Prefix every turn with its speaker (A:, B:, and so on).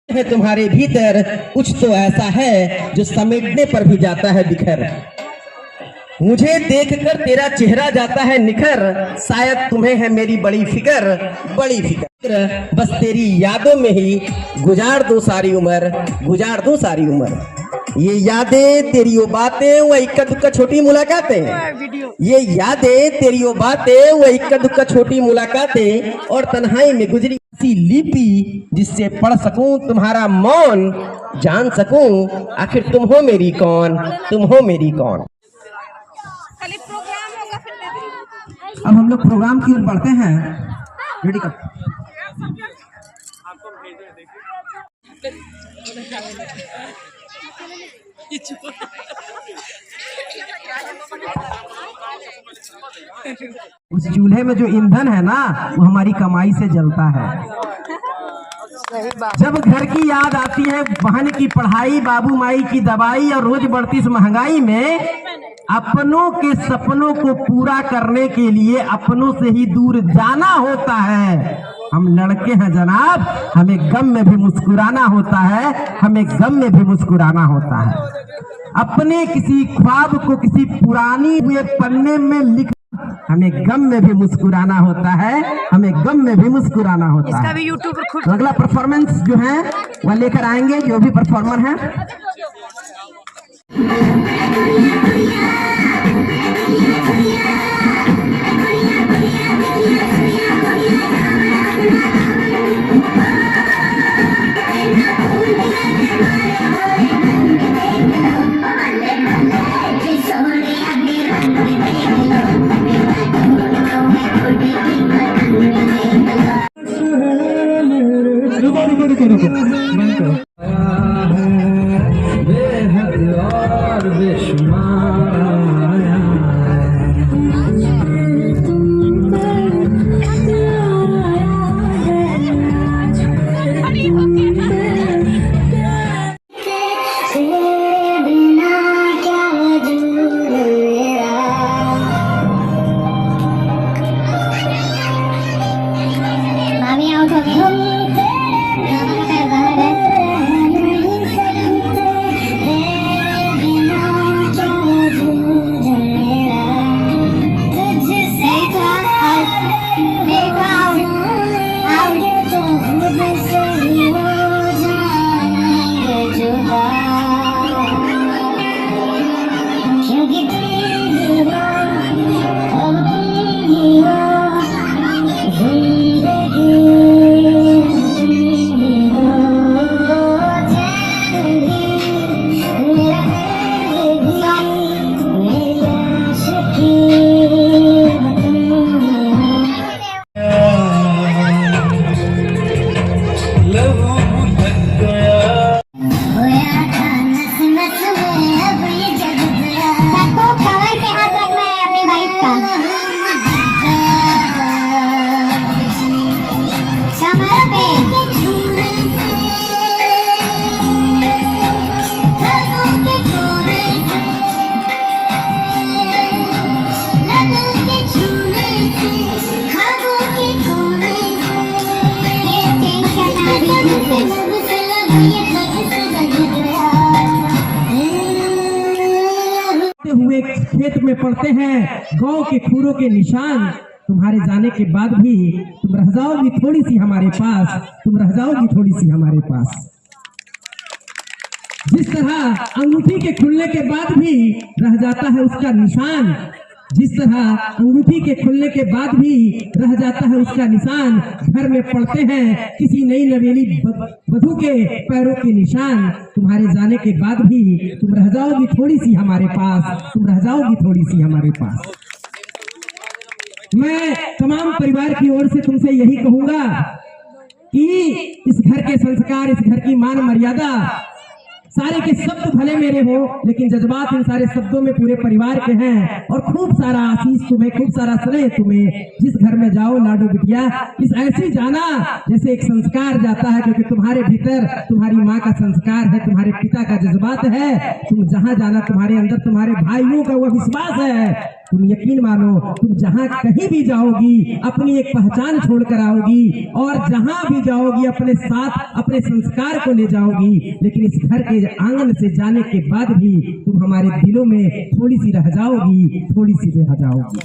A: है तुम्हारे भीतर कुछ तो ऐसा है जो समेटने पर भी जाता है बिखर। मुझे देखकर तेरा चेहरा जाता है निखर, शायद तुम्हें है मेरी बड़ी फिक्र, बड़ी फिक्र। बस तेरी यादों में ही गुजार दूं सारी उम्र, गुजार दूं सारी उम्र। ये यादें तेरी वो बातें, वो इक्का दुक्का छोटी मुलाकातें। ये यादें तेरी वो बातें, वो इक्का दुक्का छोटी मुलाकातें, और तन्हाई में गुजरी ऐसी लिपि जिससे पढ़ सकूं तुम्हारा मौन, जान सकूं आखिर तुम हो मेरी कौन, तुम हो मेरी कौन। अब हम लोग प्रोग्राम की ओर बढ़ते हैं। रेडी कर। उस चूल्हे में जो ईंधन है ना, वो हमारी कमाई से जलता है। जब घर की याद आती है, बहन की पढ़ाई, बाबू माई की दवाई, और रोज बढ़ती इस महंगाई में अपनों के सपनों को पूरा करने के लिए अपनों से ही दूर जाना होता है। हम लड़के हैं जनाब, हमें गम में भी मुस्कुराना होता है, हमें गम में भी मुस्कुराना होता है। अपने किसी ख्वाब को किसी पुरानी हुए पन्ने में लिख, हमें गम में भी मुस्कुराना होता है, हमें गम में भी मुस्कुराना होता है। तो अगला परफॉर्मेंस जो है वह लेकर आएंगे जो भी परफॉर्मर है। हुए खेत में पड़ते हैं गांव के खूरों के निशान। तुम्हारे जाने के बाद भी तुम रह जाओगी थोड़ी सी हमारे पास, तुम रह जाओगी थोड़ी सी हमारे पास। जिस तरह अंगूठी के खुलने के बाद भी रह जाता है उसका निशान, जिस तरह अंगूठी के खुलने के बाद भी रह जाता है उसका निशान, घर में पड़ते हैं किसी नई नवेली वधू के पैरों के निशान। तुम्हारे जाने के बाद भी तुम रह जाओगी थोड़ी सी हमारे पास, तुम रह जाओगी थोड़ी सी हमारे पास। मैं तमाम परिवार की ओर से तुमसे यही कहूंगा कि इस घर के संस्कार, इस घर की मान मर्यादा, सारे के शब्द भले मेरे हो, लेकिन जज्बात इन सारे शब्दों में पूरे परिवार के हैं। और खूब सारा आशीष तुम्हें, खूब सारा स्नेह तुम्हें। जिस घर में जाओ लाडो बिटिया, इस ऐसी जाना जैसे एक संस्कार जाता है, क्योंकि तुम्हारे भीतर तुम्हारी माँ का संस्कार है, तुम्हारे पिता का जज्बात है। तुम जहाँ जाना तुम्हारे अंदर तुम्हारे भाइयों का वो विश्वास है तुम यकीन मानो, तुम जहाँ कहीं भी जाओगी अपनी एक पहचान छोड़कर आओगी, और जहाँ भी जाओगी अपने साथ अपने संस्कार को ले जाओगी। लेकिन इस घर के आंगन से जाने के बाद भी तुम हमारे दिलों में थोड़ी सी रह जाओगी, थोड़ी सी रह जाओगी।